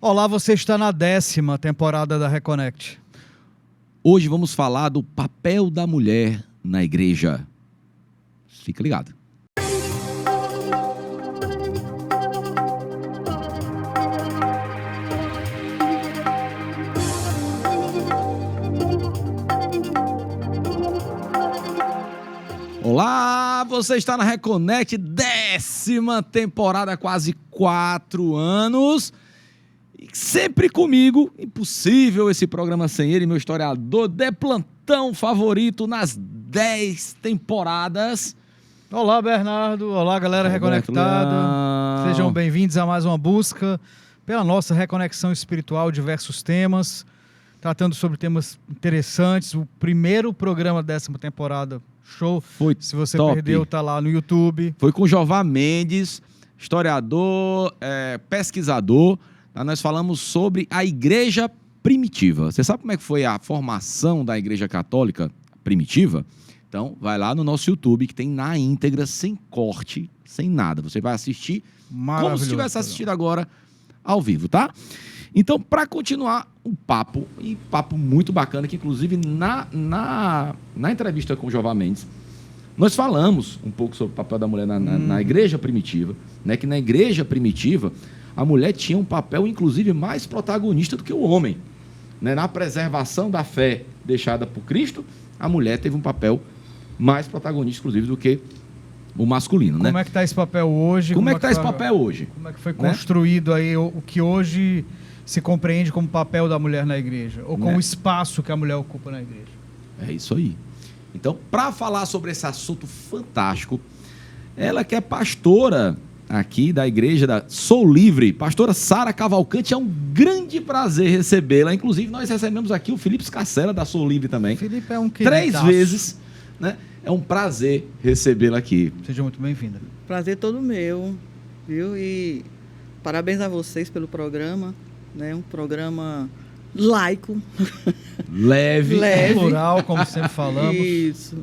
Olá, você está na 10ª temporada da Reconnect. Hoje vamos falar do papel da mulher na igreja. Fica ligado. Olá, você está na Reconnect, 10ª temporada, quase 4 anos. E sempre comigo, impossível esse programa sem ele, meu historiador de plantão favorito nas 10 temporadas. Olá, Bernardo. Olá, galera reconectada. Sejam bem-vindos a mais uma busca pela nossa reconexão espiritual, diversos temas, tratando sobre temas interessantes. O primeiro programa da 10ª temporada, show. Foi Se você top. perdeu, tá lá no YouTube. Foi com Jová Mendes, historiador, pesquisador. Nós falamos sobre a igreja primitiva. Você sabe como é que foi a formação da igreja católica primitiva? Então, vai lá no nosso YouTube, que tem na íntegra, sem corte, sem nada. Você vai assistir como se estivesse assistindo agora, ao vivo, tá? Então, para continuar um papo, e papo muito bacana, que inclusive na entrevista com o Jová Mendes, nós falamos um pouco sobre o papel da mulher na igreja primitiva, né? Que na igreja primitiva, a mulher tinha um papel, inclusive, mais protagonista do que o homem. Né? Na preservação da fé deixada por Cristo, a mulher teve um papel mais protagonista, inclusive, do que o masculino. Como é que está esse papel hoje? Como é que está esse papel hoje? Como é que foi construído aí o que hoje se compreende como papel da mulher na igreja? Ou como o espaço que a mulher ocupa na igreja? É isso aí. Então, para falar sobre esse assunto fantástico, ela que é pastora aqui da igreja da Sou Livre, pastora Sara Cavalcante, é um grande prazer recebê-la. Inclusive, nós recebemos aqui o Felipe Scarcella da Sou Livre também. Felipe é um querido. 3 vezes, né? É um prazer recebê-la aqui. Seja muito bem-vinda. Prazer todo meu, viu? E parabéns a vocês pelo programa, né? Um programa laico. Leve. Plural, como sempre falamos. Isso.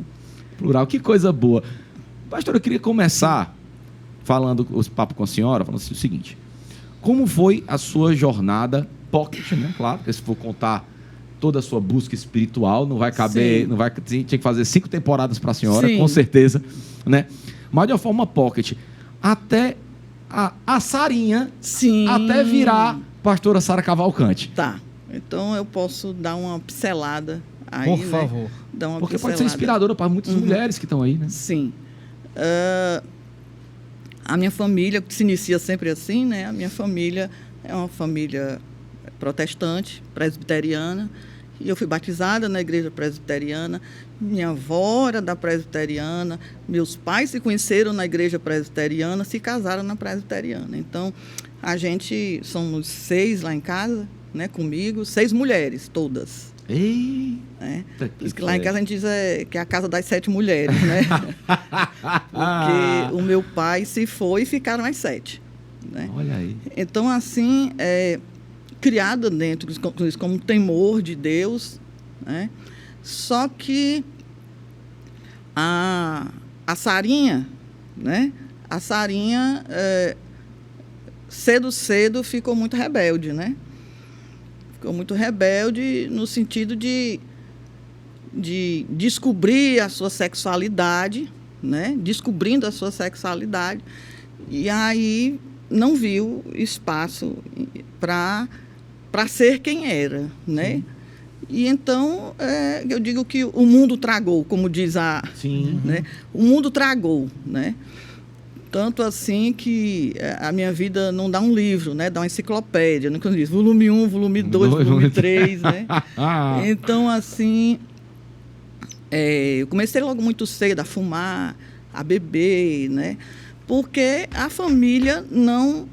Plural, que coisa boa. Pastor, eu queria começar falando os papo com a senhora, falando assim, o seguinte: como foi a sua jornada pocket, né? Claro, porque se for contar toda a sua busca espiritual, não vai caber, tinha que fazer 5 temporadas para a senhora, com certeza, né? Mas de uma forma pocket, até a Sarinha, até virar pastora Sara Cavalcante. Tá. Então eu posso dar uma pincelada aí, por favor. Dar uma porque pincelada. pode ser inspiradora para muitas mulheres que estão aí, né? Sim. A minha família, que se inicia sempre assim, né? A minha família é uma família protestante, presbiteriana, e eu fui batizada na igreja presbiteriana. Minha avó era da presbiteriana, meus pais se conheceram na igreja presbiteriana, se casaram na presbiteriana. Então, a gente, somos 6 lá em casa, né? Comigo, 6 mulheres, todas. Por isso que lá em casa a gente diz que é a casa das 7 mulheres, né? Porque o meu pai se foi e ficaram as 7. Né? Olha aí. Então, assim, criada dentro disso como um temor de Deus, né? Só que a Sarinha, né? A Sarinha, cedo ficou muito rebelde, né? Ficou muito rebelde no sentido de descobrir a sua sexualidade, né? Descobrindo a sua sexualidade, e aí não viu espaço para ser quem era, né? Sim. E então, eu digo que o mundo tragou, como diz né? O mundo tragou, né? Tanto assim que a minha vida não dá um livro, né? Dá uma enciclopédia, né? Quando diz volume 1, volume 2, volume 3, né? Então, assim, eu comecei logo muito cedo a fumar, a beber, né? Porque a família não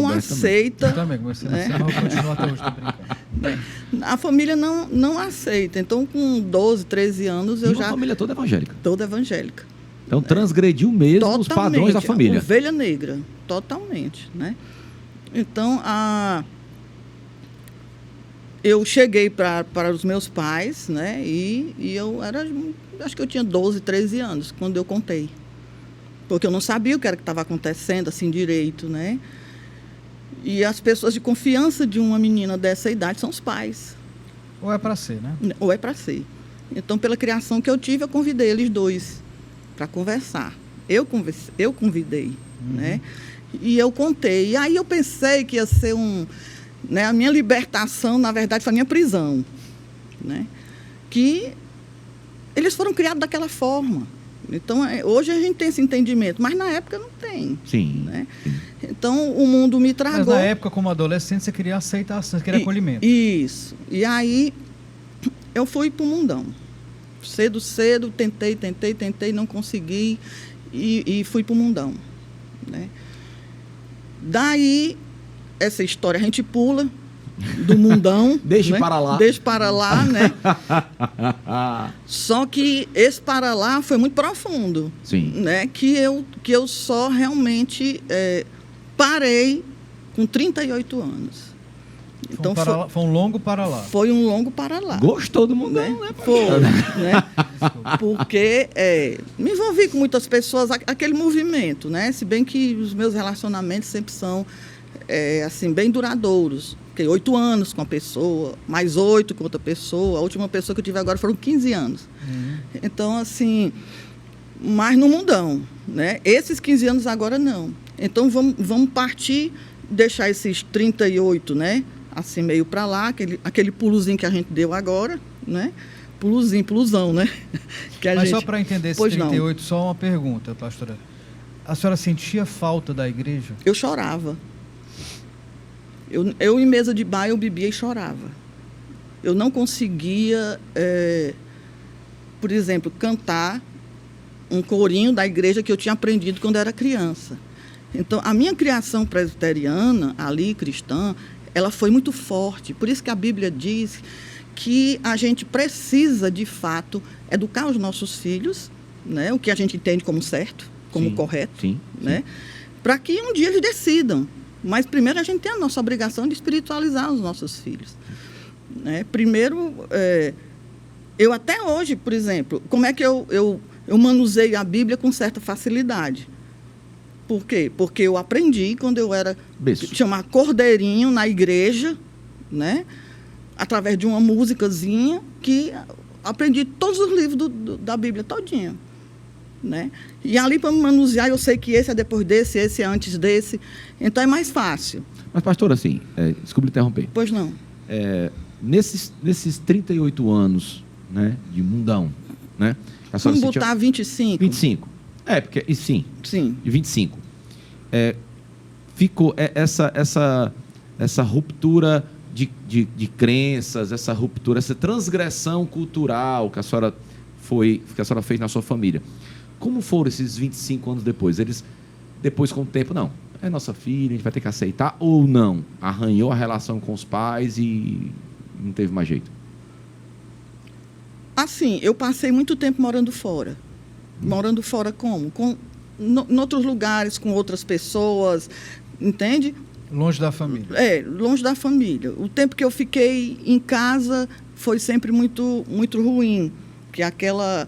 aceita. Eu também comecei a continuar até hoje, tô brincando. A família não aceita. Então, com 12, 13 anos, eu já... A família toda evangélica. Toda evangélica. Então, transgrediu mesmo os padrões da família. Ovelha negra, totalmente, né? Então, eu cheguei para os meus pais, né? E eu acho que eu tinha 12, 13 anos, quando eu contei. Porque eu não sabia o que era que estava acontecendo, assim, direito, né? E as pessoas de confiança de uma menina dessa idade são os pais. Ou é para ser, né? Ou é para ser. Então, pela criação que eu tive, eu convidei eles dois para conversar. Eu convidei, né? E eu contei. E aí eu pensei que ia ser né, a minha libertação, na verdade, foi a minha prisão, né? Que eles foram criados daquela forma. Então, hoje a gente tem esse entendimento, mas na época não tem. Sim. Né? Sim. Então, o mundo me tragou... Mas na época, como adolescente, você queria aceitação, você queria acolhimento. Isso. E aí, eu fui para o mundão. Cedo, tentei, não consegui e fui para o mundão. Né? Daí, essa história a gente pula do mundão. Deixe né? para lá. Deixe para lá, né? Só que esse para lá foi muito profundo. Sim. Né? Que eu só realmente parei com 38 anos. Então, foi um longo para lá. Foi um longo para lá. Gostou do mundão, né? Foi, né? Porque me envolvi com muitas pessoas, aquele movimento, né? Se bem que os meus relacionamentos sempre são assim, bem duradouros. Fiquei 8 anos com uma pessoa, mais 8 com outra pessoa. A última pessoa que eu tive agora foram 15 anos. Então, assim, mas no mundão, né? Esses 15 anos agora não. Então, vamos partir, deixar esses 38, né? Assim, meio para lá, aquele pulozinho que a gente deu agora, né? Pulusão, né? Mas só para entender esse 38, só uma pergunta, pastora. A senhora sentia falta da igreja? Eu chorava. Eu em mesa de bar, eu bebia e chorava. Eu não conseguia, por exemplo, cantar um corinho da igreja que eu tinha aprendido quando era criança. Então, a minha criação presbiteriana, ali, cristã, ela foi muito forte. Por isso que a Bíblia diz que a gente precisa, de fato, educar os nossos filhos, né? O que a gente entende como certo, como correto, sim, né? Para que um dia eles decidam. Mas primeiro a gente tem a nossa obrigação de espiritualizar os nossos filhos. Né? Primeiro, eu até hoje, por exemplo, como é que eu manuseio a Bíblia com certa facilidade? Por quê? Porque eu aprendi quando eu era chamar cordeirinho na igreja, né? Através de uma musicazinha que aprendi todos os livros da Bíblia todinha. Né? E ali para manusear, eu sei que esse é depois desse, esse é antes desse. Então é mais fácil. Mas, pastor, assim, desculpe interromper. Pois não. Nesses 38 anos, né, de mundão, né? Vamos botar 25. 25. Porque, sim. De 25. Ficou essa ruptura de crenças, essa ruptura, essa transgressão cultural que a senhora fez na sua família. Como foram esses 25 anos depois? Eles, depois, com o tempo, não, é nossa filha, a gente vai ter que aceitar, ou não? Arranhou a relação com os pais e não teve mais jeito? Assim, eu passei muito tempo morando fora. Morando fora como? Em outros lugares, com outras pessoas, entende? Longe da família. Longe da família. O tempo que eu fiquei em casa foi sempre muito, muito ruim. Que aquela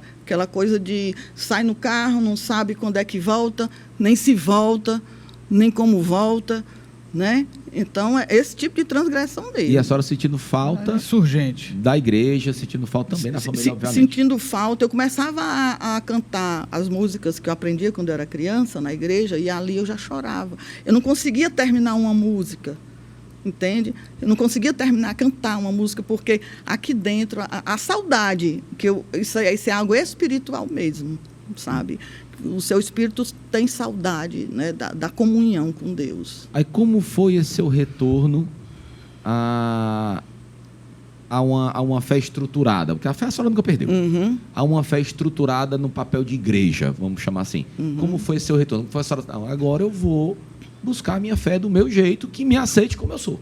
coisa de sai no carro, não sabe quando é que volta, nem se volta, nem como volta, né? Então, é esse tipo de transgressão dele. E a senhora sentindo falta surgente da igreja, sentindo falta também da família, obviamente. Sentindo falta. Eu começava a cantar as músicas que eu aprendia quando eu era criança, na igreja, e ali eu já chorava. Eu não conseguia terminar uma música, entende? Eu não conseguia terminar, cantar uma música, porque aqui dentro, a saudade, isso é algo espiritual mesmo, sabe? O seu espírito tem saudade, né, da comunhão com Deus. Aí como foi esse seu retorno a uma fé estruturada? Porque a fé a senhora nunca perdeu. A uma fé estruturada no papel de igreja, vamos chamar assim. Como foi esse seu retorno? Como foi a senhora, agora eu vou buscar a minha fé do meu jeito, que me aceite como eu sou.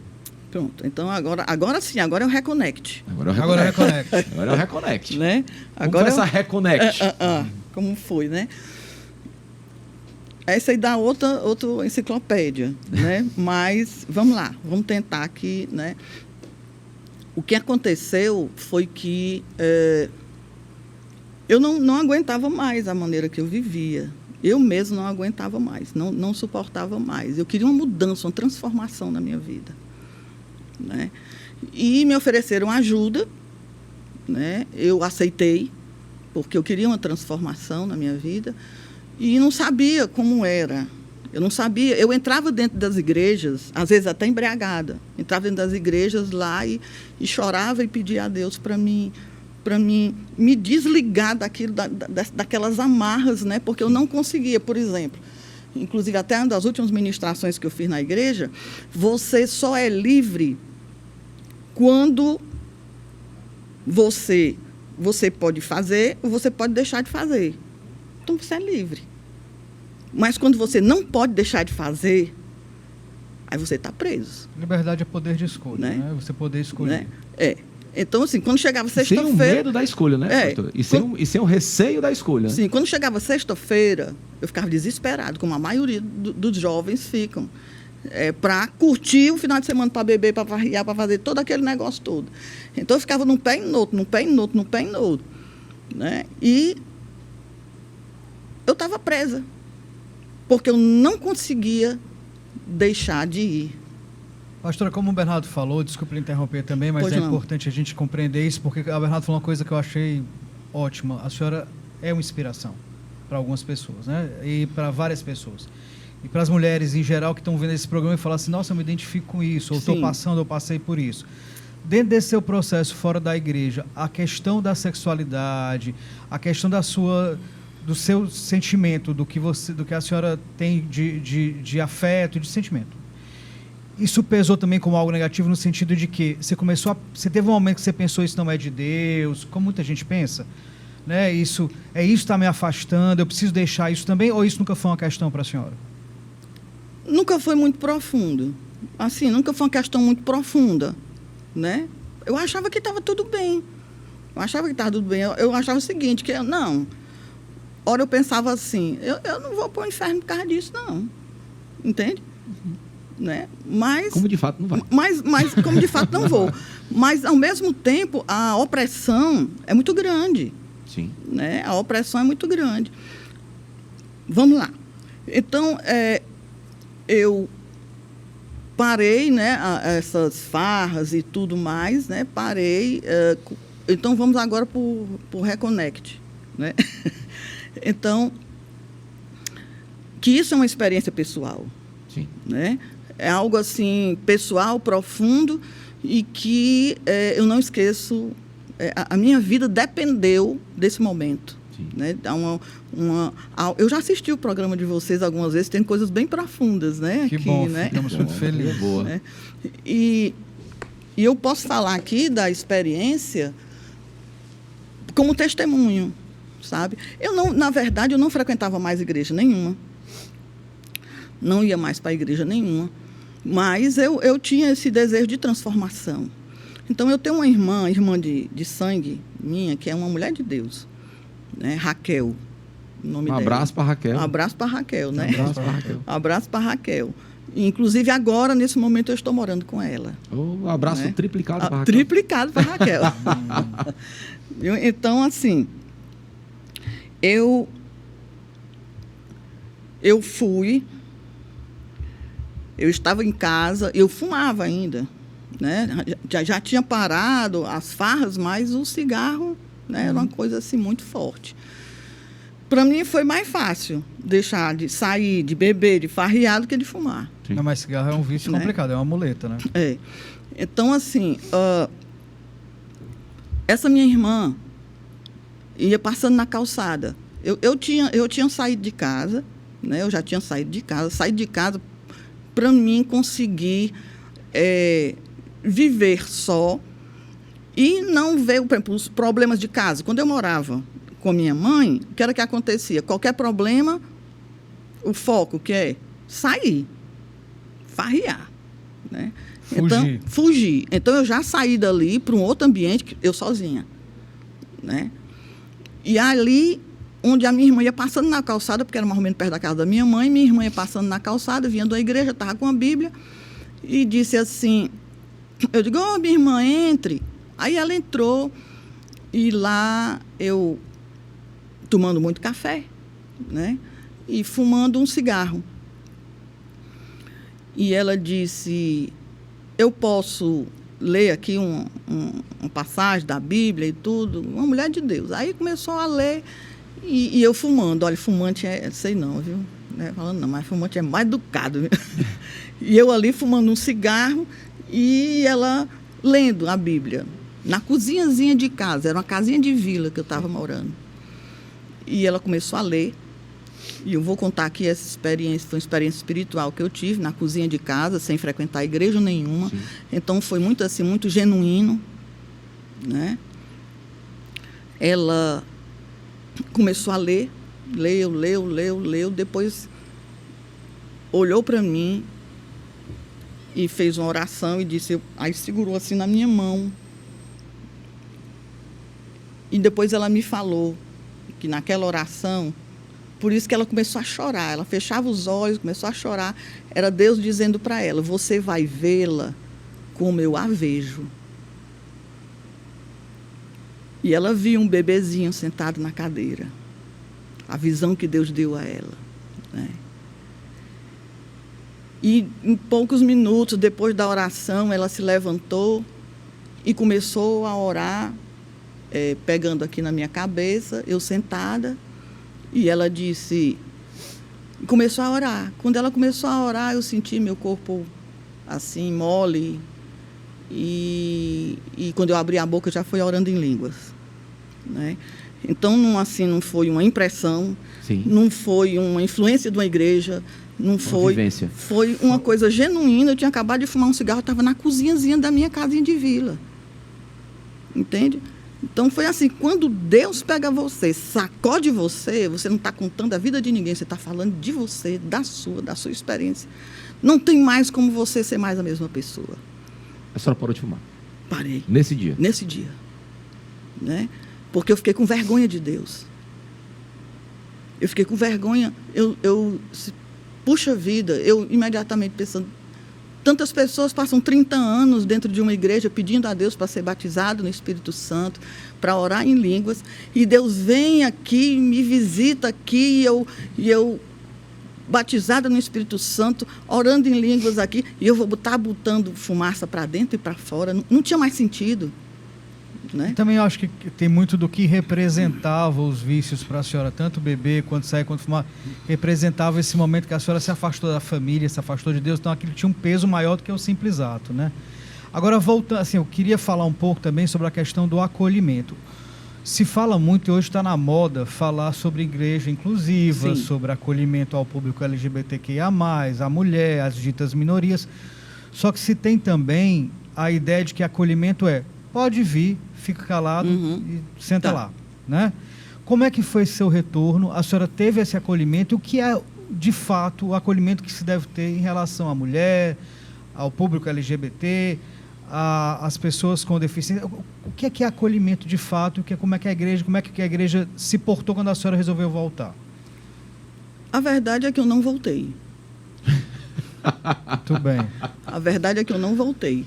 Pronto, então agora sim, agora é o reconnect. Agora é o reconnect. Né? Agora foi essa reconnect. Como foi, né? Essa aí dá outra enciclopédia, né? Mas vamos lá, vamos tentar aqui, né? O que aconteceu foi que eu não aguentava mais a maneira que eu vivia, Eu mesmo não aguentava mais, não suportava mais. Eu queria uma mudança, uma transformação na minha vida, né? E me ofereceram ajuda, né? Eu aceitei, porque eu queria uma transformação na minha vida e não sabia como era. Eu não sabia. Eu entrava dentro das igrejas, às vezes até embriagada. Entrava dentro das igrejas lá e chorava e pedia a Deus para mim me desligar daquelas amarras, né? Porque eu não conseguia, por exemplo. Inclusive, até uma das últimas ministrações que eu fiz na igreja, você só é livre quando você pode fazer ou você pode deixar de fazer. Então, você é livre. Mas quando você não pode deixar de fazer, aí você está preso. Liberdade é poder de escolha, né? Você poder escolher. Né? Então, assim, quando chegava sexta-feira... Sem o medo da escolha, né, pastor? E sem o receio da escolha. Sim, quando chegava sexta-feira, eu ficava desesperado, como a maioria dos jovens ficam. Para curtir o final de semana, para beber, para farrear, para fazer todo aquele negócio todo. Então, eu ficava num pé e no outro, num pé e no outro, num pé e no outro. Né? E eu estava presa, porque eu não conseguia deixar de ir. Pastora, como o Bernardo falou, desculpe lhe interromper também, mas importante a gente compreender isso, porque o Bernardo falou uma coisa que eu achei ótima. A senhora é uma inspiração para algumas pessoas, né? E para várias pessoas. E para as mulheres em geral que estão vendo esse programa e falam assim, nossa, eu me identifico com isso, ou estou passando, eu passei por isso. Dentro desse seu processo fora da igreja, a questão da sexualidade, a questão do seu sentimento, do que a senhora tem de afeto, de sentimento. Isso pesou também como algo negativo no sentido de que você teve um momento que você pensou isso não é de Deus, como muita gente pensa, né? Isso está me afastando, eu preciso deixar isso também, ou isso nunca foi uma questão para a senhora? Nunca foi muito profundo. Assim, nunca foi uma questão muito profunda, né? Eu achava que estava tudo bem. Eu achava o seguinte, que ora eu pensava assim, eu não vou para o inferno por causa disso, não. Entende? Né? Mas, como de fato não vai. Mas como de fato não vou. Mas, ao mesmo tempo, a opressão é muito grande. Sim. Né? A opressão é muito grande. Vamos lá. Então, eu parei, né, essas farras e tudo mais, né? Parei. Então, vamos agora para o Reconnect. Né? Então, que isso é uma experiência pessoal. Sim. Né? É algo assim, pessoal, profundo, e que eu não esqueço. A minha vida dependeu desse momento. Né? Eu já assisti o programa de vocês algumas vezes, tem coisas bem profundas, né? Que aqui, bom, né? ficamos muito felizes. Boa. Né? E eu posso falar aqui da experiência como testemunho, sabe? Na verdade, eu não frequentava mais igreja nenhuma. Não ia mais para a igreja nenhuma. Mas eu tinha esse desejo de transformação. Então, eu tenho uma irmã de sangue minha, que é uma mulher de Deus, né? Raquel, o nome dela. Abraço para Raquel. Um abraço para Raquel, né? Um abraço para Raquel. Abraço para Raquel. Inclusive, agora, nesse momento, eu estou morando com ela. Um abraço, né? Triplicado para Raquel. Triplicado para Raquel. Então, assim, eu fui... Eu estava em casa, eu fumava ainda, né? Já tinha parado as farras, mas o cigarro, né, era uma coisa assim muito forte. Para mim foi mais fácil deixar de sair, de beber, de farrear do que de fumar. Não, mas cigarro é um vício complicado, é uma muleta, né? Então, assim, essa minha irmã ia passando na calçada. Eu tinha saído de casa, né? Eu já tinha saído de casa para mim conseguir viver só e não ver, por exemplo, os problemas de casa. Quando eu morava com minha mãe, o que era que acontecia? Qualquer problema, o foco que é sair, farrear. Né? Fugir. Então, eu já saí dali para um outro ambiente, eu sozinha. Né? E ali... onde a minha irmã ia passando na calçada, porque era mais ou menos perto da casa da minha mãe, minha irmã ia passando na calçada, vinha da igreja, estava com a Bíblia, e disse assim, eu digo, minha irmã, entre. Aí ela entrou, e lá eu, tomando muito café, né? e fumando um cigarro. E ela disse, eu posso ler aqui uma passagem da Bíblia e tudo? Uma mulher de Deus. Aí começou a ler e eu fumando. Olha, fumante sei não, viu? Né? Falando não, mas fumante é mais educado. Viu? E eu ali fumando um cigarro e ela lendo a Bíblia. Na cozinhazinha de casa, era uma casinha de vila que eu estava morando. E ela começou a ler. E eu vou contar aqui essa experiência, foi uma experiência espiritual que eu tive na cozinha de casa, sem frequentar igreja nenhuma. Sim. Então foi muito assim, muito genuíno, né? Ela começou a ler, leu, depois olhou para mim e fez uma oração e disse, aí segurou assim na minha mão. E depois ela me falou que naquela oração, por isso que ela começou a chorar, ela fechava os olhos, começou a chorar, era Deus dizendo para ela, você vai vê-la como eu a vejo. E ela viu um bebezinho sentado na cadeira, a visão que Deus deu a ela, né? E em poucos minutos, depois da oração, ela se levantou e começou a orar, pegando aqui na minha cabeça, eu sentada, e ela disse, começou a orar. Quando ela começou a orar, eu senti meu corpo assim, mole, e quando eu abri a boca, já foi orando em línguas, né? Então, não foi uma impressão, sim, não foi uma influência de uma igreja, não foi, vivência. Foi uma coisa genuína. Eu tinha acabado de fumar um cigarro, eu estava na cozinhazinha da minha casinha de vila, entende? Então, foi assim, quando Deus pega você, sacode você, você não está contando a vida de ninguém, você está falando de você, da sua experiência. Não tem mais como você ser mais a mesma pessoa. A senhora parou de fumar? Parei. Nesse dia? Nesse dia. Né? Porque eu fiquei com vergonha de Deus. Eu fiquei com vergonha, puxa vida, eu imediatamente pensando, tantas pessoas passam 30 anos dentro de uma igreja pedindo a Deus para ser batizado no Espírito Santo, para orar em línguas, e Deus vem aqui, me visita aqui, e eu batizada no Espírito Santo, orando em línguas aqui, e eu vou estar botando fumaça para dentro e para fora. Não tinha mais sentido. Né? Também acho que tem muito do que representava os vícios para a senhora, tanto beber quanto sair, quanto fumar, representava esse momento que a senhora se afastou da família, se afastou de Deus, então aquilo tinha um peso maior do que o simples ato, né? Agora, voltando, assim, eu queria falar um pouco também sobre a questão do acolhimento. Se fala muito, e hoje está na moda, falar sobre igreja inclusiva, sim, sobre acolhimento ao público LGBTQIA+, a mulher, as ditas minorias, só que se tem também a ideia de que acolhimento pode vir, fica calado, uhum, e senta lá, né? Como é que foi seu retorno? A senhora teve esse acolhimento? O que é, de fato, o acolhimento que se deve ter em relação à mulher, ao público LGBT, às pessoas com deficiência? O que é acolhimento de fato? Como é que a igreja se portou quando a senhora resolveu voltar? A verdade é que eu não voltei. Tudo bem. A verdade é que eu não voltei.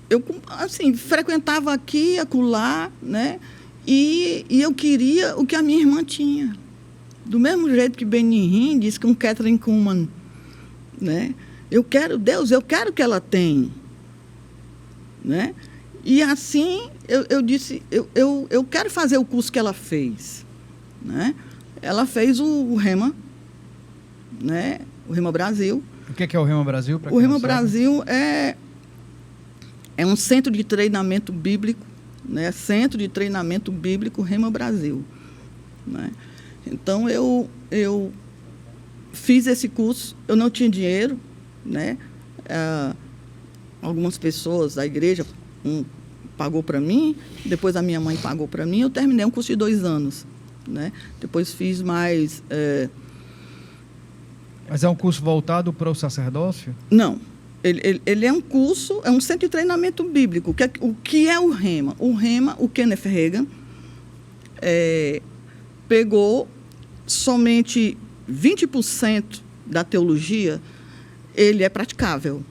Eu, assim, frequentava aqui, acolá, né? E eu queria o que a minha irmã tinha. Do mesmo jeito que Benihim disse que um Catherine Kuhlman, né? Eu quero que ela tenha. Né? E assim, eu disse, eu quero fazer o curso que ela fez. Né? Ela fez o Rema, né? O Rema Brasil. O que é o Rema Brasil? O Rema Brasil é um centro de treinamento bíblico, né? Centro de treinamento bíblico Rema Brasil. Né? Então, eu fiz esse curso, eu não tinha dinheiro, né? Algumas pessoas da igreja pagou para mim, depois a minha mãe pagou para mim, eu terminei um curso de 2 anos. Né? Depois fiz mais... Mas é um curso voltado para o sacerdócio? Não. Ele é um curso, é um centro de treinamento bíblico. O que é o Rema? O Rema, o Kenneth Hagin, pegou somente 20% da teologia, ele é praticável.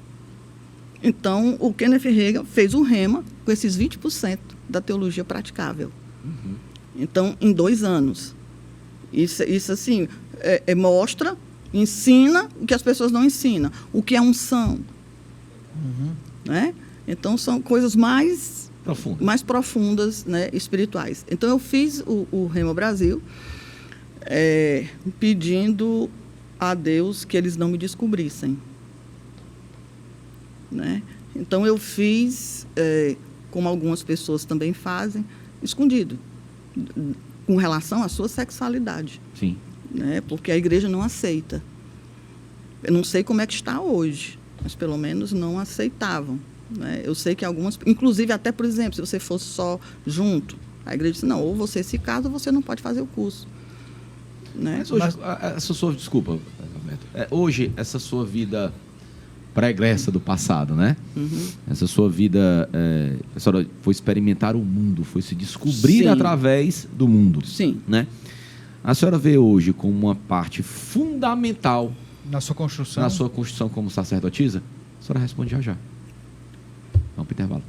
Então, o Kenneth Hagin fez o Rema com esses 20% da teologia praticável. Uhum. Então, em 2 anos. Isso assim, mostra, ensina o que as pessoas não ensinam. O que é unção. Né? Então, são coisas mais profundas, né, espirituais. Então, eu fiz o Rema Brasil pedindo a Deus que eles não me descobrissem. Né? Então, eu fiz, como algumas pessoas também fazem, escondido, com relação à sua sexualidade. Sim. Né? Porque a igreja não aceita. Eu não sei como é que está hoje, mas pelo menos não aceitavam. Né? Eu sei que algumas, inclusive até, por exemplo, se você fosse só junto, a igreja disse, não, ou você se casa ou você não pode fazer o curso. Né? Mas hoje, essa sua, desculpa, hoje, essa sua vida pregressa do passado, né? Essa sua vida, a senhora foi experimentar o mundo, foi se descobrir Sim. através do mundo. Sim. Né? A senhora vê hoje como uma parte fundamental Na sua construção. na sua construção como sacerdotisa? A senhora responde já já. Vamos para o intervalo.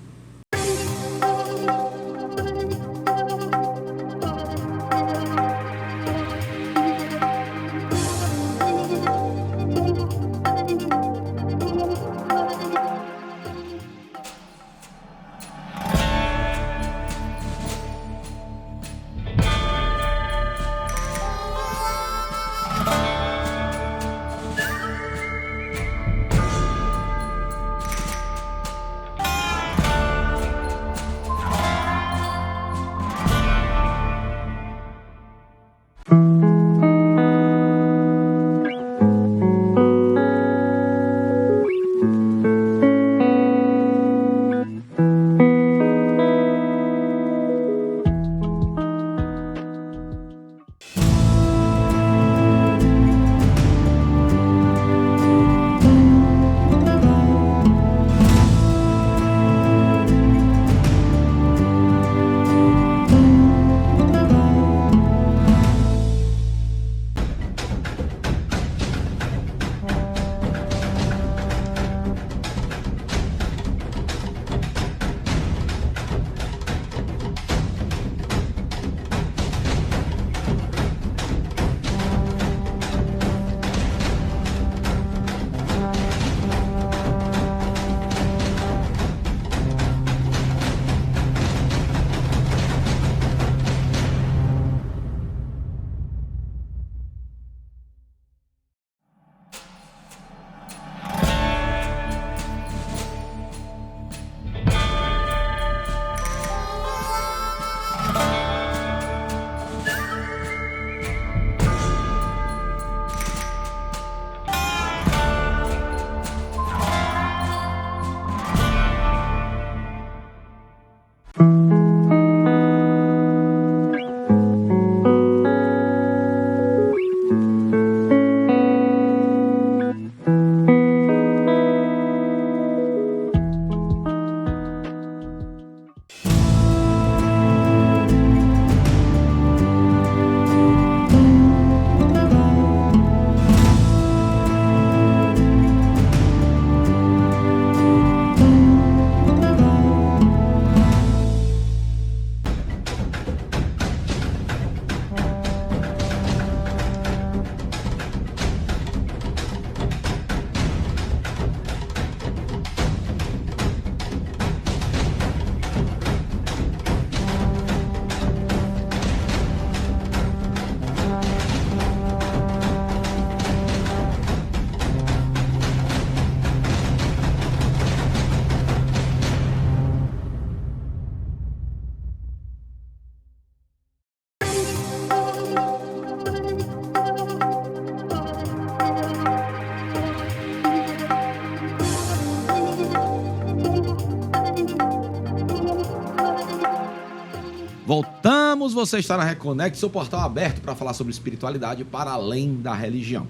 Voltamos, você está na Reconect, seu portal aberto para falar sobre espiritualidade para além da religião.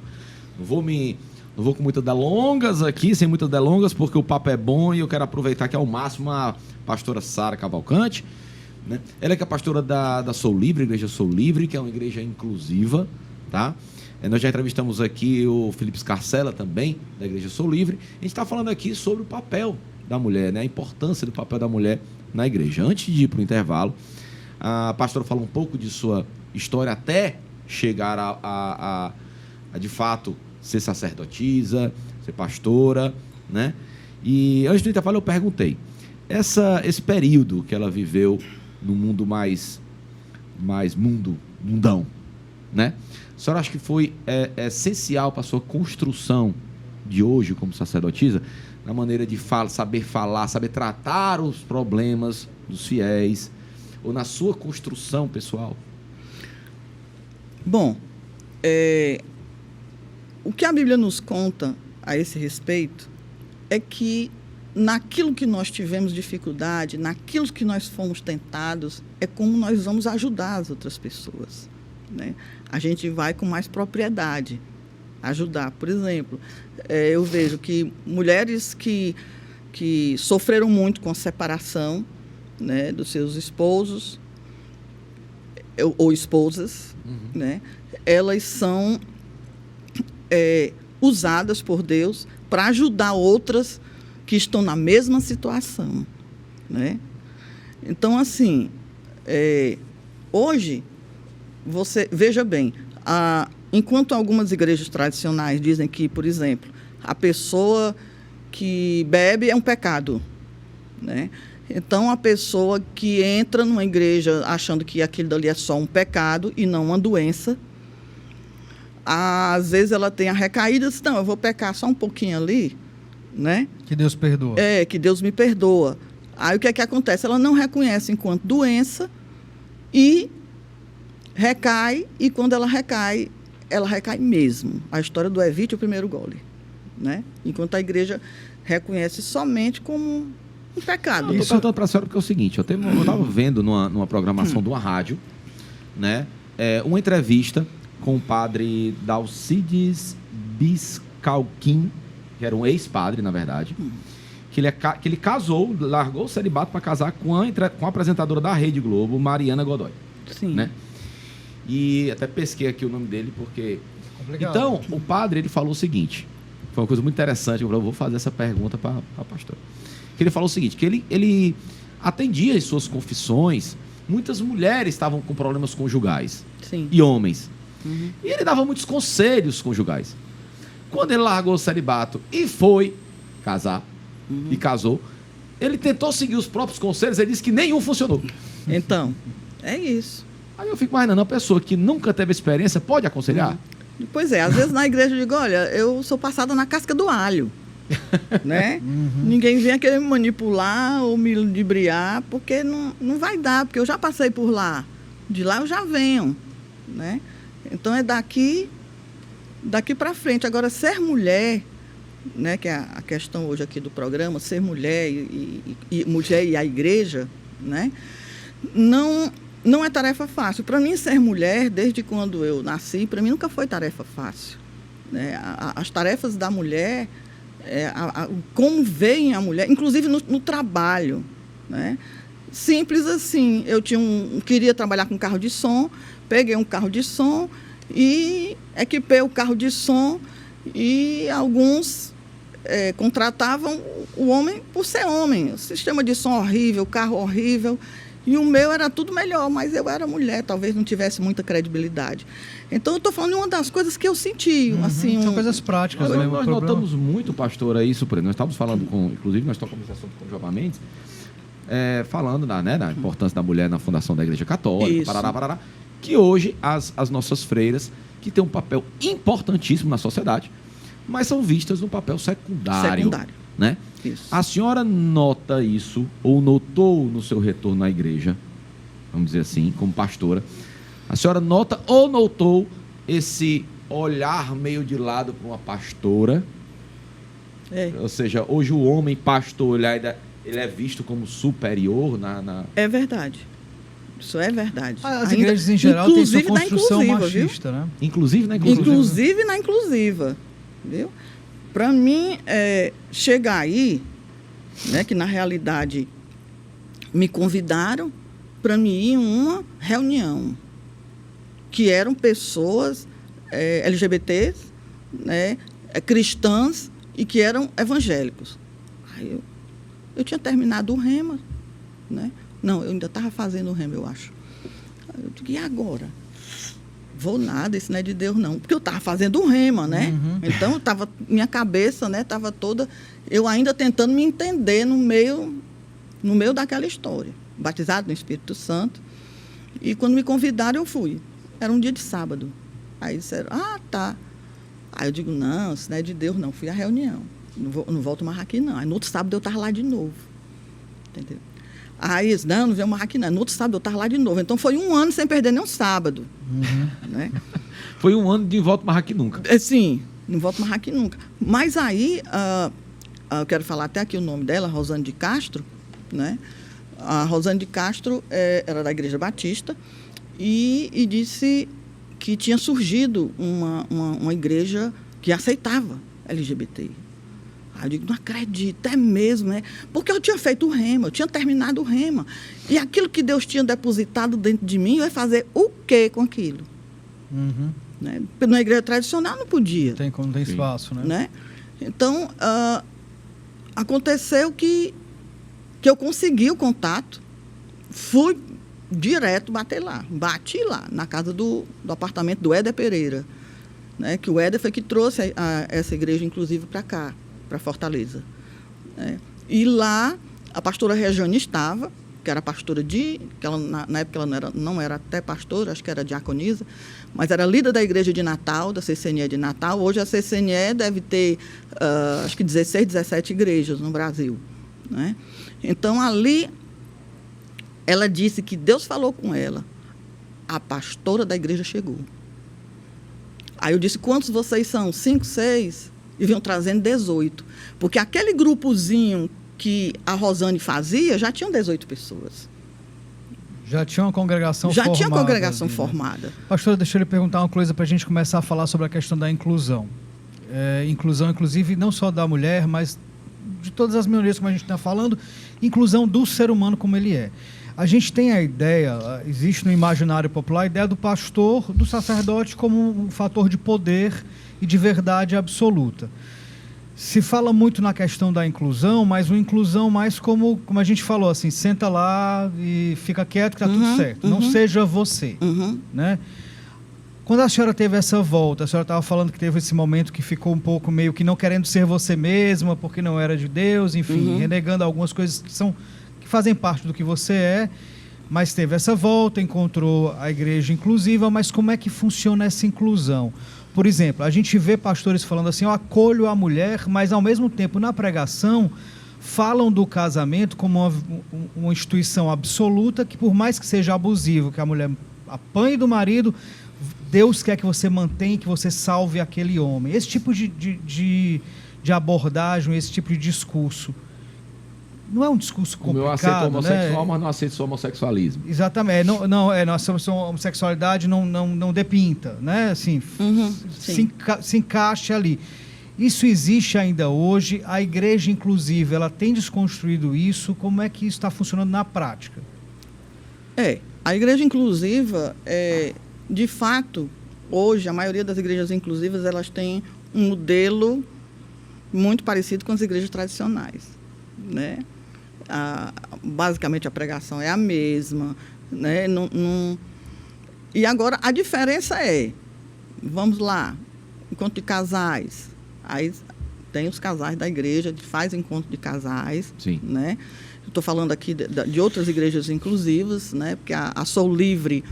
Não vou com muitas delongas aqui, sem muitas delongas, porque o papo é bom e eu quero aproveitar que ao máximo a pastora Sara Cavalcante, né? Ela é que é a pastora da Sou Livre, Igreja Sou Livre, que é uma igreja inclusiva, tá? Nós já entrevistamos aqui o Felipe Scarcella também, da Igreja Sou Livre. A gente está falando aqui sobre o papel da mulher, né? A importância do papel da mulher na igreja. Antes de ir para o intervalo, a pastora fala um pouco de sua história até chegar a de fato, ser sacerdotisa, ser pastora, né? E antes do Intervalo eu perguntei, esse período que ela viveu no mundo mais mundão, né? A senhora acha que foi essencial para a sua construção de hoje como sacerdotisa, na maneira de saber falar, saber tratar os problemas dos fiéis, ou na sua construção pessoal? Bom, o que a Bíblia nos conta a esse respeito é que naquilo que nós tivemos dificuldade, naquilo que nós fomos tentados, é como nós vamos ajudar as outras pessoas, né? A gente vai com mais propriedade ajudar. Por exemplo, eu vejo que mulheres que sofreram muito com a separação, né, dos seus esposos ou esposas, né, elas são usadas por Deus para ajudar outras que estão na mesma situação, né? Então, assim, hoje, você veja bem, enquanto algumas igrejas tradicionais dizem que, por exemplo, a pessoa que bebe é um pecado, né? Então, a pessoa que entra numa igreja achando que aquilo dali é só um pecado e não uma doença, às vezes ela tem a recaída, diz, não, eu vou pecar só um pouquinho ali, né? Que Deus perdoa. Que Deus me perdoa. Aí o que é que acontece? Ela não reconhece enquanto doença e recai, e quando ela recai mesmo. A história do evite o primeiro gole, né? Enquanto a igreja reconhece somente como um pecado. Eu estou perguntando para a senhora porque é o seguinte, eu estava vendo numa programação de uma rádio, né, uma entrevista com o padre Dalcides Biscalquim, que era um ex-padre, na verdade, que ele casou, largou o celibato para casar com a apresentadora da Rede Globo, Mariana Godoy. Sim. Né? E até pesquei aqui o nome dele, porque... Complicado. Então, o padre, ele falou o seguinte, foi uma coisa muito interessante, eu vou fazer essa pergunta para a pastora. Que ele falou o seguinte, que ele atendia as suas confissões, muitas mulheres estavam com problemas conjugais. Sim. E homens. Uhum. E ele dava muitos conselhos conjugais. Quando ele largou o celibato e foi casar, e casou, ele tentou seguir os próprios conselhos, ele disse que nenhum funcionou. Então, é isso. Aí eu fico imaginando, uma pessoa que nunca teve experiência pode aconselhar? Pois é, às vezes na igreja eu digo, olha, eu sou passada na casca do alho, né? Ninguém vem querer me manipular ou me ludibriar, porque não vai dar, porque eu já passei por lá. De lá eu já venho, né? Então é daqui para frente. Agora, ser mulher, né, que é a questão hoje aqui do programa, ser mulher e mulher e a igreja, né, não é tarefa fácil. Para mim, ser mulher, desde quando eu nasci, para mim nunca foi tarefa fácil, né? As tarefas da mulher, como veem a mulher, inclusive no trabalho, né? Simples assim, eu queria trabalhar com carro de som, peguei um carro de som e equipei o carro de som, e alguns contratavam o homem por ser homem. O sistema de som horrível, carro horrível, e o meu era tudo melhor, mas eu era mulher, talvez não tivesse muita credibilidade. Então, eu estou falando de uma das coisas que eu senti. Assim, São coisas práticas. Nós notamos muito, pastora, isso, por exemplo. Nós estávamos falando inclusive, nós tocamos esse assunto com o João Mendes, falando da importância da mulher na fundação da Igreja Católica, parará, que hoje as nossas freiras, que têm um papel importantíssimo na sociedade, mas são vistas no papel secundário. Né? Isso. A senhora nota isso, ou notou no seu retorno à igreja, vamos dizer assim, como pastora, a senhora nota ou notou esse olhar meio de lado para uma pastora? Ou seja, hoje o homem pastor, ele é visto como superior na... É verdade. Isso é verdade. As igrejas em geral têm sua construção machista, viu? Né? Inclusive na inclusiva. Inclusive na inclusiva, viu? Para mim, chegar aí, né, que na realidade me convidaram para mim ir em uma reunião, que eram pessoas LGBTs, né, cristãs, e que eram evangélicos. Aí eu tinha terminado o rema, né? Não, eu ainda estava fazendo o rema, eu acho. Aí eu digo, e agora? vou nada, isso não é de Deus, não. Porque eu estava fazendo um rema, né? Então, minha cabeça, né, estava toda... Eu ainda tentando me entender no meio daquela história. Batizado no Espírito Santo. E quando me convidaram, eu fui. Era um dia de sábado. Aí disseram, tá. Aí eu digo, não, isso não é de Deus, não. Fui à reunião. Não volto mais aqui, não. Aí no outro sábado eu estava lá de novo. Entendeu? Aí eles, não venho mais aqui, não. No outro sábado eu estava lá de novo. Então foi um ano sem perder nenhum sábado. Né? Foi um ano de volta mais aqui nunca. Sim, não volto mais aqui nunca. Mas aí, eu quero falar até aqui o nome dela, Rosane de Castro, né? A Rosane de Castro era da Igreja Batista e disse que tinha surgido uma igreja que aceitava LGBT. Aí eu digo, não acredito, é mesmo, né? Porque eu tinha feito o rema, eu tinha terminado o rema. E aquilo que Deus tinha depositado dentro de mim, eu ia fazer o quê com aquilo? Né? Porque na igreja tradicional não podia. Não tem espaço, né? Então, aconteceu que eu consegui o contato, fui direto bater lá. Bati lá, na casa do apartamento do Éder Pereira. Né? Que o Éder foi que trouxe essa igreja, inclusive, para cá. Para Fortaleza. E lá, a pastora Regiane estava, que era pastora que ela, na época ela não era até pastora, acho que era diaconisa, mas era líder da igreja de Natal, da CCNE de Natal. Hoje a CCNE deve ter, acho que 16, 17 igrejas no Brasil. Né? Então, ali, ela disse que Deus falou com ela. A pastora da igreja chegou. Aí eu disse, quantos vocês são? 5, 6? E vinham trazendo 18. Porque aquele grupozinho que a Rosane fazia, já tinham 18 pessoas. Já tinha uma congregação formada. Já tinha congregação formada. Pastora, deixa eu lhe perguntar uma coisa para a gente começar a falar sobre a questão da inclusão. Inclusão, inclusive, não só da mulher, mas de todas as minorias, como a gente está falando, inclusão do ser humano como ele é. A gente tem a ideia, existe no imaginário popular a ideia do pastor, do sacerdote como um fator de poder e de verdade absoluta. Se fala muito na questão da inclusão, mas uma inclusão mais como a gente falou, assim, senta lá e fica quieto que está tudo certo. Não seja você. Né? Quando a senhora teve essa volta, a senhora estava falando que teve esse momento que ficou um pouco meio que não querendo ser você mesma, porque não era de Deus, enfim, renegando algumas coisas que fazem parte do que você é, mas teve essa volta, encontrou a igreja inclusiva, mas como é que funciona essa inclusão? Por exemplo, a gente vê pastores falando assim, eu acolho a mulher, mas ao mesmo tempo na pregação falam do casamento como uma instituição absoluta que por mais que seja abusivo, que a mulher apanhe do marido, Deus quer que você mantenha, que você salve aquele homem. Esse tipo de abordagem, esse tipo de discurso, não é um discurso complicado, eu aceito o homossexual, mas não aceito o homossexualismo. Exatamente. Nossa homossexualidade não depinta, né? Assim, se encaixa ali. Isso existe ainda hoje. A igreja, inclusive, ela tem desconstruído isso. Como é que isso está funcionando na prática? A igreja inclusiva, de fato, hoje, a maioria das igrejas inclusivas, elas têm um modelo muito parecido com as igrejas tradicionais, né? Basicamente a pregação é a mesma, né? E agora a diferença vamos lá, encontro de casais, aí tem os casais da igreja que faz encontro de casais. Sim. Né? Estou falando aqui de outras igrejas inclusivas, né? Porque a Sou Livre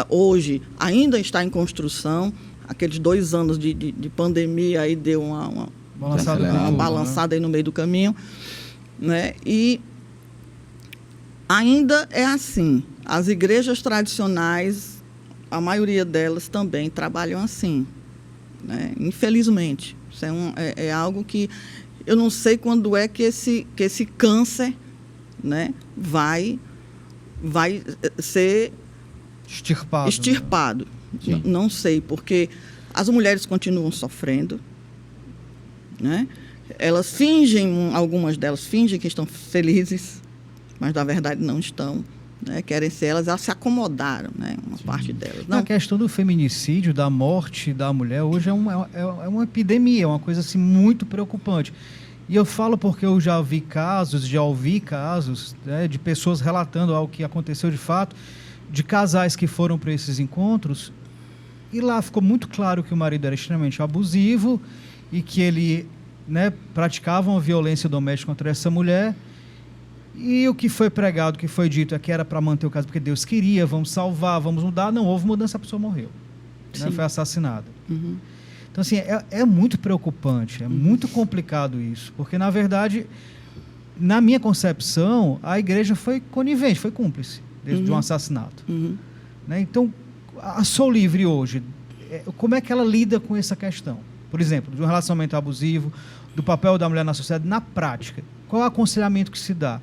hoje ainda está em construção. Aqueles 2 anos de pandemia aí deu uma balançada aí no meio do caminho. Né? E ainda é assim. As igrejas tradicionais, a maioria delas também trabalham assim. Né? Infelizmente. Isso é algo que eu não sei quando é que esse câncer, né, vai ser extirpado. Né? Não sei, porque as mulheres continuam sofrendo, né? Elas algumas delas fingem que estão felizes, mas na verdade não estão, né? Querem ser elas se acomodaram, né? Uma parte delas. Não. A questão do feminicídio, da morte da mulher, hoje é uma epidemia, é uma coisa assim, muito preocupante. E eu falo porque eu já ouvi casos, né, de pessoas relatando algo que aconteceu de fato, de casais que foram para esses encontros E lá ficou muito claro que o marido era extremamente abusivo e que ele, né, praticava uma violência doméstica contra essa mulher. E o que foi pregado, o que foi dito é que era para manter o caso porque Deus queria, vamos salvar, vamos mudar. Não houve mudança, a pessoa morreu. Né, foi assassinada. Uhum. Então, assim, é muito preocupante, é muito complicado isso. Porque, na verdade, na minha concepção, a igreja foi conivente, foi cúmplice de um assassinato. Né? Então, a Sou Livre hoje, como é que ela lida com essa questão? Por exemplo, de um relacionamento abusivo, do papel da mulher na sociedade, na prática. Qual é o aconselhamento que se dá?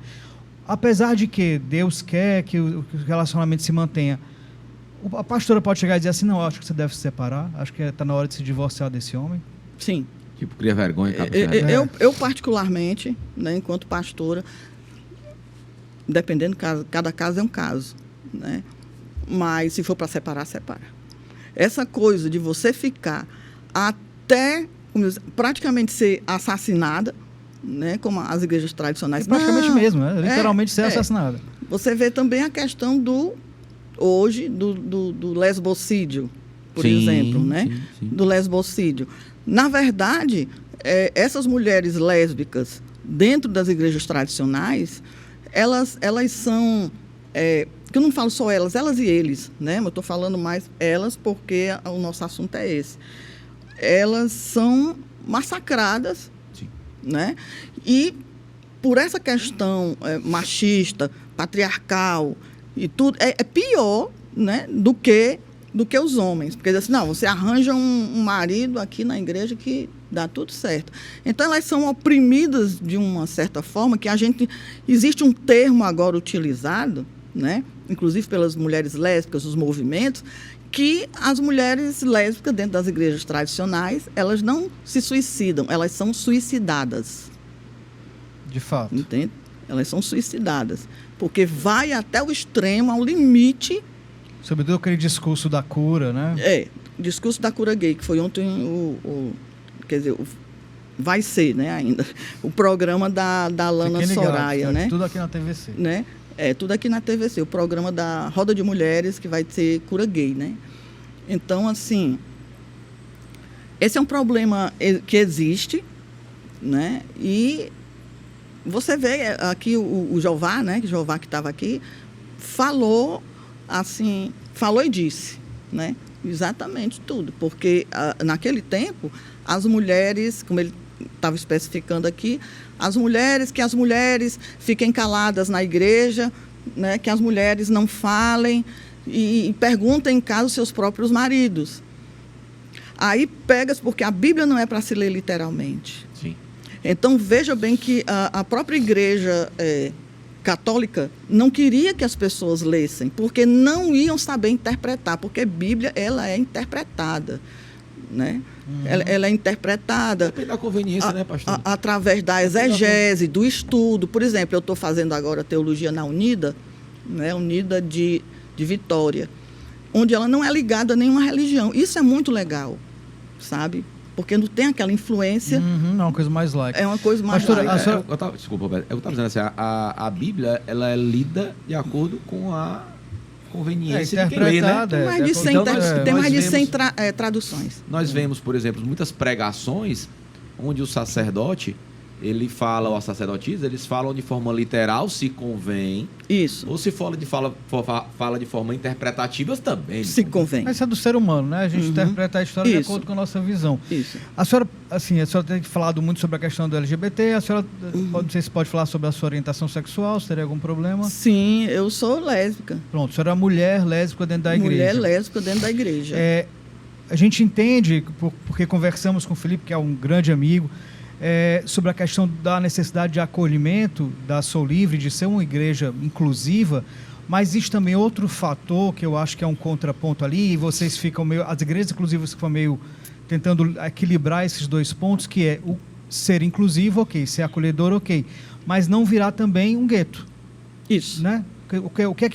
Apesar de que Deus quer que o relacionamento se mantenha, a pastora pode chegar e dizer assim, não, acho que você deve se separar, acho que está na hora de se divorciar desse homem. Sim. Tipo, cria vergonha. Eu particularmente, né, enquanto pastora, dependendo do caso, cada caso é um caso, né? Mas se for para separar, separa. Essa coisa de você ficar até praticamente ser assassinada, né, como as igrejas tradicionais. E praticamente mesmo, né? Literalmente ser assassinada. Você vê também a questão hoje do lesbocídio, por exemplo, né? Sim. Do lesbocídio. Na verdade, essas mulheres lésbicas dentro das igrejas tradicionais, elas são, que eu não falo só elas e eles, né? Eu estou falando mais elas porque o nosso assunto é esse. Elas são massacradas, sim, né? E por essa questão machista, patriarcal e tudo, é pior, né, do que os homens. Porque assim, não, você arranja um marido aqui na igreja que dá tudo certo. Então, elas são oprimidas de uma certa forma, que existe um termo agora utilizado, né, inclusive pelas mulheres lésbicas, os movimentos, que as mulheres lésbicas dentro das igrejas tradicionais, elas não se suicidam, elas são suicidadas. De fato. Entende? Elas são suicidadas. Porque vai até o extremo, ao limite. Sobretudo aquele discurso da cura, né? Discurso da cura gay, que foi ontem quer dizer, vai ser, né, ainda, o programa da Lana Soraya, né? Tudo aqui na TVC. Né? Tudo aqui na TVC, o programa da Roda de Mulheres, que vai ser cura gay, né? Então, assim, esse é um problema que existe, né? E você vê aqui o Jeová, né? Que Jeová que estava aqui, falou e disse, né? Exatamente tudo, porque naquele tempo, as mulheres, como ele estava especificando aqui, as mulheres fiquem caladas na igreja, né, que as mulheres não falem e perguntem em casa os seus próprios maridos. Aí pegas, porque a Bíblia não é para se ler literalmente. Sim. Então, veja bem que a própria igreja católica não queria que as pessoas lessem, porque não iam saber interpretar, porque a Bíblia ela é interpretada, né? Ela é interpretada. Depende da conveniência, né, pastor? Através da exegese, do estudo. Por exemplo, eu estou fazendo agora teologia na Unida, né, Unida de Vitória, onde ela não é ligada a nenhuma religião. Isso é muito legal, sabe? Porque não tem aquela influência. É uma coisa mais laica. É uma coisa mais laica. Desculpa, Roberto. Eu estava dizendo assim, a Bíblia ela é lida de acordo com a conveniência de quem lê, né? Tem mais de 100 traduções. Nós vemos, por exemplo, muitas pregações onde o sacerdote, ele fala, ou a sacerdotisa, eles falam de forma literal, se convém. Isso. Ou se fala de forma interpretativa também. Se convém. Mas isso é do ser humano, né? A gente interpreta a história de acordo com a nossa visão. Isso. A senhora tem falado muito sobre a questão do LGBT. A senhora, não sei se pode falar sobre a sua orientação sexual, se teria algum problema? Sim, eu sou lésbica. Pronto, a senhora é mulher lésbica dentro da igreja. Mulher lésbica dentro da igreja. A gente entende, porque conversamos com o Felipe, que é um grande amigo, sobre a questão da necessidade de acolhimento da Sou Livre, de ser uma igreja inclusiva, mas existe também outro fator que eu acho que é um contraponto ali, e vocês ficam as igrejas inclusivas ficam meio tentando equilibrar esses dois pontos, que é o ser inclusivo, ok, ser acolhedor, ok, mas não virar também um gueto. Isso. Né? O que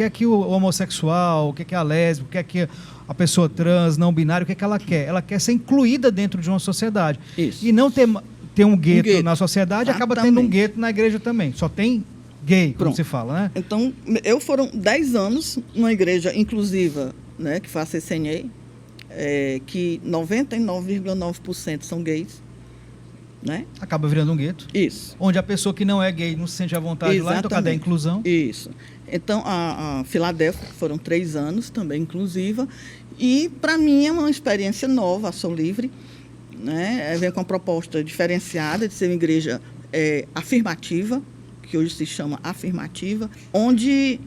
é que o homossexual, o que é a lésbica, o que é que a pessoa trans, não binária, o que é que ela quer? Ela quer ser incluída dentro de uma sociedade. Isso. E não ter um gueto na sociedade, acaba tendo um gueto na igreja também. Só tem gay, como se fala, né? Então, foram 10 anos numa igreja inclusiva, né, que foi a CCNA, que 99,9% são gays, né? Acaba virando um gueto. Isso. Onde a pessoa que não é gay não se sente à vontade lá, então cadê a inclusão? Isso. Então, a Filadélfia foram 3 anos, também inclusiva, e para mim é uma experiência nova, a Sou Livre, né? Vem com uma proposta diferenciada de ser uma igreja afirmativa, que hoje se chama afirmativa, onde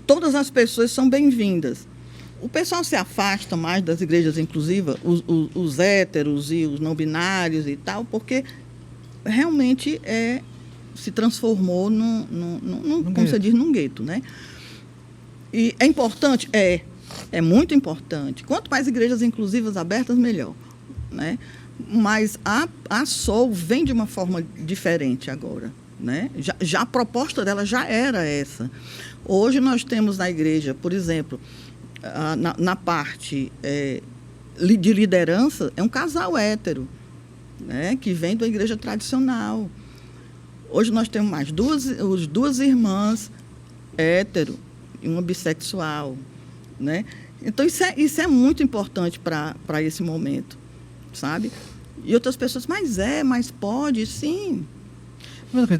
todas as pessoas são bem-vindas. O pessoal se afasta mais das igrejas inclusivas, os héteros e os não binários e tal, porque realmente se transformou como você diz, num gueto, né? E é importante? É muito importante. Quanto mais igrejas inclusivas abertas, melhor, né? Mas a Soul vem de uma forma diferente agora, né? Já a proposta dela já era essa. Hoje nós temos na igreja, por exemplo, na parte de liderança, é um casal hétero, né, que vem da igreja tradicional. Hoje nós temos mais duas irmãs hétero e uma bissexual, né? Então, isso é muito importante para esse momento, sabe? E outras pessoas, mas pode, sim.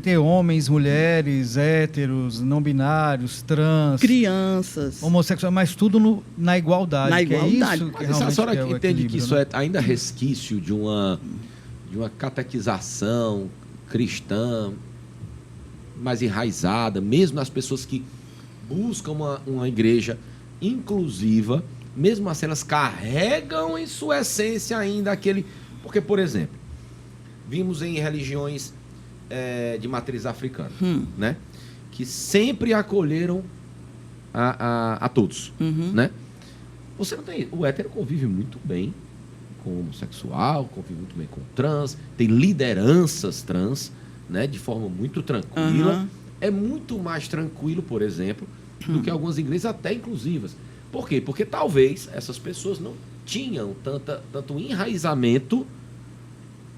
Tem homens, mulheres, héteros, não binários, trans, crianças, homossexuais, mas tudo na igualdade. Na igualdade. É isso que mas a senhora entende que isso né? é ainda resquício de uma catequização cristã mais enraizada, mesmo nas pessoas que buscam uma igreja inclusiva, mesmo assim elas carregam em sua essência ainda aquele... Porque, por exemplo, vimos em religiões de matriz africana, né? Que sempre acolheram a todos, né? Você não tem... O hétero convive muito bem com o homossexual, convive muito bem com o trans, tem lideranças trans, né? De forma muito tranquila. É muito mais tranquilo, por exemplo, do que algumas igrejas até inclusivas. Por quê? Porque talvez essas pessoas não tinham tanto enraizamento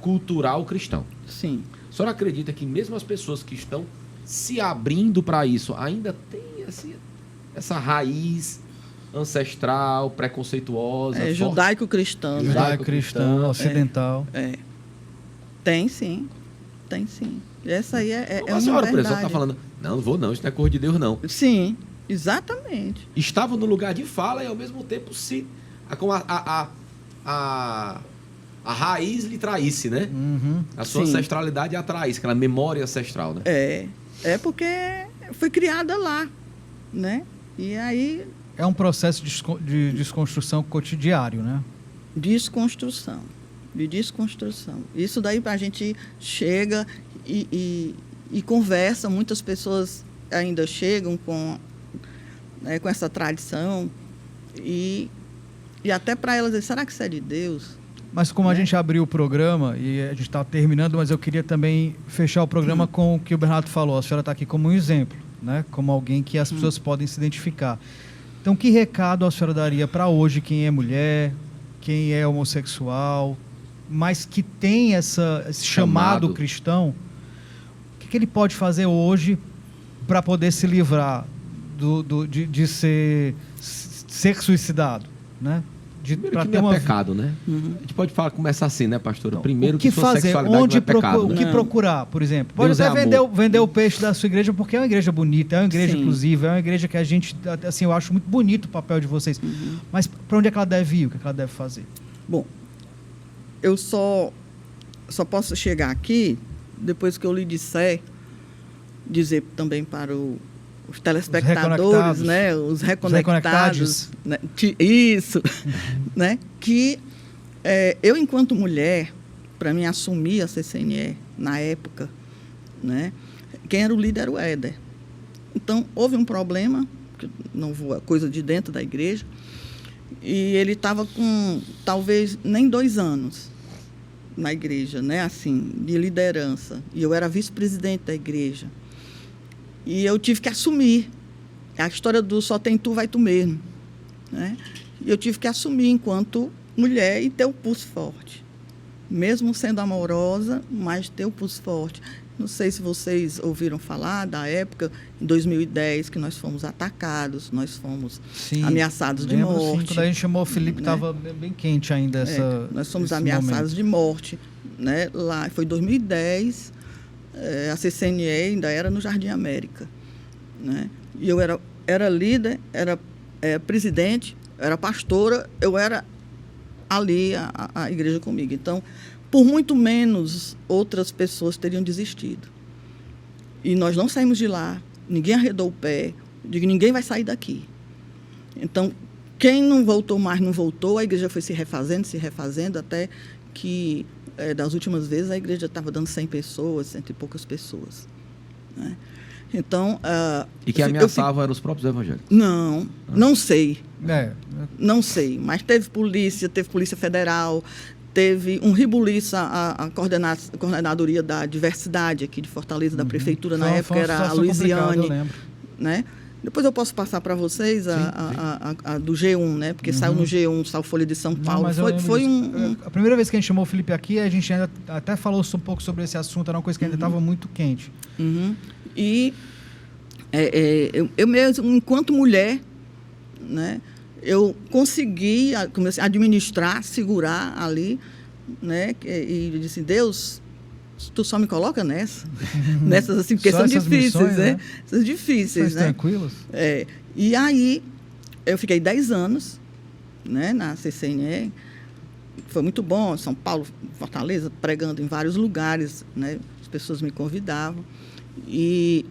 cultural cristão. Sim. A senhora acredita que mesmo as pessoas que estão se abrindo para isso ainda tem essa raiz ancestral, preconceituosa? Judaico-cristã. Judaico-cristã, ocidental. Tem sim. Tem sim. Essa aí é uma a senhora, verdade. por exemplo, está falando, não vou não, isso não é cor de Deus não. Sim, exatamente. Estava no lugar de fala e ao mesmo tempo com a raiz lhe traísse, né? A sua ancestralidade a traísse, aquela memória ancestral, né? É porque foi criada lá, né? E aí... É um processo de desconstrução cotidiano, né? De desconstrução. Isso daí a gente chega e conversa, muitas pessoas ainda chegam com essa tradição e até para elas dizer, será que isso é de Deus? Mas como a gente abriu o programa e a gente está terminando, mas eu queria também fechar o programa com o que o Bernardo falou. A senhora está aqui como um exemplo, né? Como alguém que as pessoas podem se identificar. Então, que recado a senhora daria para hoje quem é mulher, quem é homossexual, mas que tem esse chamado cristão? O que ele pode fazer hoje para poder se livrar de ser suicidado, né? Primeiro que não é pecado, né? A gente pode começar assim, né, pastora? Então, primeiro que sua fazer? Sexualidade Onde não é pecado, o que procurar, por exemplo? Pode Deus até vender o peixe da sua igreja, porque é uma igreja bonita, é uma igreja inclusiva, é uma igreja que a gente, assim, eu acho muito bonito o papel de vocês. Mas para onde é que ela deve ir? O que é que ela deve fazer? Bom, eu só posso chegar aqui depois que eu lhe dizer também para os telespectadores, né, os reconectados, né, isso, né, que eu, enquanto mulher, para mim assumir a CCNE na época, né, quem era o líder era o Éder. Então, houve um problema, não vou, coisa de dentro da igreja, e ele estava com talvez nem 2 anos na igreja, né, assim, de liderança, e eu era vice-presidente da igreja. E eu tive que assumir. A história do só tem tu, vai tu mesmo, né? E eu tive que assumir enquanto mulher e ter o pulso forte. Mesmo sendo amorosa, mas ter o pulso forte. Não sei se vocês ouviram falar da época, em 2010, que nós fomos atacados, nós fomos ameaçados de morte. Sim, quando a gente chamou o Felipe, estava bem quente ainda nós fomos ameaçados de morte. Né? Lá, foi em 2010, a CCNE ainda era no Jardim América. Né? E eu era líder, era presidente, era pastora, eu era ali a igreja comigo. Então, por muito menos, outras pessoas teriam desistido. E nós não saímos de lá, ninguém arredou o pé, digo, ninguém vai sair daqui. Então, quem não voltou mais, não voltou, a igreja foi se refazendo, até que, das últimas vezes, a igreja estava dando 100 pessoas, 100 e poucas pessoas. Né? Então... e que ameaçavam eram os próprios evangélicos? Não sei. Não sei, mas teve Polícia Federal, teve um rebuliço, a coordenadoria da diversidade aqui de Fortaleza, da prefeitura, na época era a Luiziane. Né? Depois eu posso passar para vocês a do G1, né? Porque saiu no G1, saiu Folha de São Paulo. A primeira vez que a gente chamou o Felipe aqui, a gente ainda até falou um pouco sobre esse assunto, era uma coisa que ainda estava muito quente. E eu mesmo, enquanto mulher, né, eu consegui administrar, segurar ali, né, e disse, Deus, tu só me coloca nessas assim, porque são difíceis, missões, né? São difíceis, né? Tranquilos. E aí, eu fiquei 10 anos, né, na CCNE, foi muito bom, São Paulo, Fortaleza, pregando em vários lugares, né, as pessoas me convidavam, e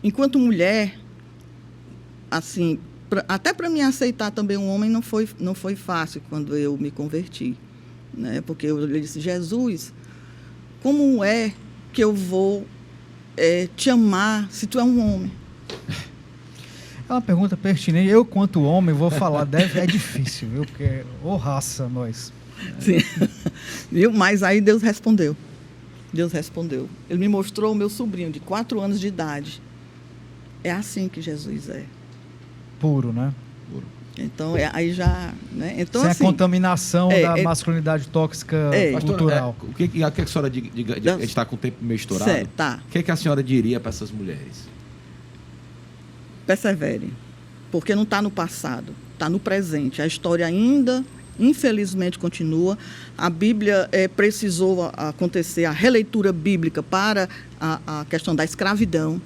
enquanto mulher, assim, até para me aceitar também um homem não foi fácil quando eu me converti, né? Porque eu disse, Jesus, como é que eu vou te amar se tu é um homem? É uma pergunta pertinente. Eu, quanto homem, vou falar, é difícil, viu? Porque, raça, nós. Sim. Viu? Mas aí Deus respondeu. Ele me mostrou o meu sobrinho de 4 anos de idade. É assim que Jesus é. Puro, né? Puro. Então, aí já... Né? Então, sem assim, a contaminação da masculinidade tóxica cultural. O que a senhora diga? A gente está com o tempo meio estourado. Certo, tá. O que a senhora diria para essas mulheres? Persevere. Porque não está no passado, está no presente. A história ainda, infelizmente, continua. A Bíblia precisou acontecer a releitura bíblica para a questão da escravidão.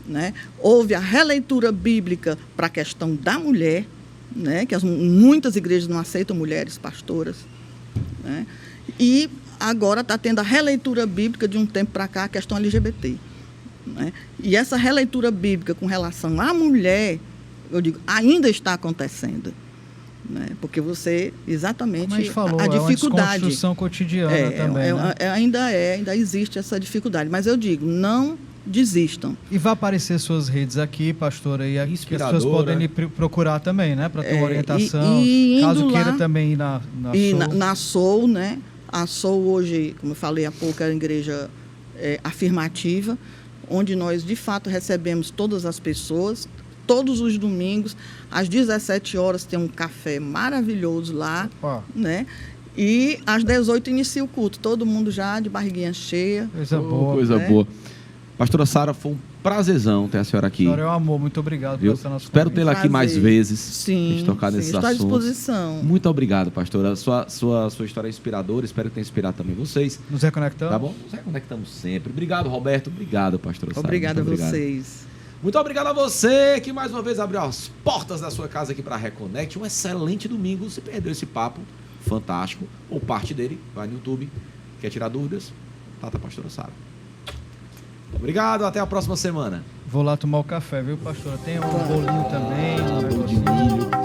Né? Houve a releitura bíblica para a questão da mulher, né? Que muitas igrejas não aceitam mulheres pastoras. Né? E agora está tendo a releitura bíblica de um tempo para cá, a questão LGBT. Né? E essa releitura bíblica com relação à mulher, eu digo, ainda está acontecendo. Né? Porque você, exatamente, como a gente falou, a dificuldade. É uma desconstrução cotidiana também. Né? Ainda existe essa dificuldade. Mas eu digo, não desistam. E vai aparecer suas redes aqui, pastora, e as pessoas podem procurar também, né? Para ter uma orientação. E caso lá, queira também ir na Soul. Na Soul, né? A Soul hoje, como eu falei há pouco, é uma igreja afirmativa, onde nós, de fato, recebemos todas as pessoas, todos os domingos, às 17 horas, tem um café maravilhoso lá, né? E às 18 inicia o culto, todo mundo já de barriguinha cheia. Coisa boa. Coisa boa. Pastora Sara, foi um prazerzão ter a senhora aqui. Senhora, é um amor, muito obrigado por estar nosso Espero tê-la aqui mais vezes. Sim, tocar nesses estou assuntos. à disposição. Muito obrigado, pastora. Sua história é inspiradora, espero que tenha inspirado também vocês. Nos reconectamos. Tá bom? Nos reconectamos sempre. Obrigado, Roberto. Obrigado, pastora Sara. Obrigada a vocês. Muito obrigado a você que mais uma vez abriu as portas da sua casa aqui para a Reconnect. Um excelente domingo. Se perdeu esse papo fantástico, ou parte dele, vai no YouTube. Quer tirar dúvidas? Tata Pastora Sara. Obrigado, até a próxima semana. Vou lá tomar o café, viu, pastora? Tem um bolinho também, um bolo de milho.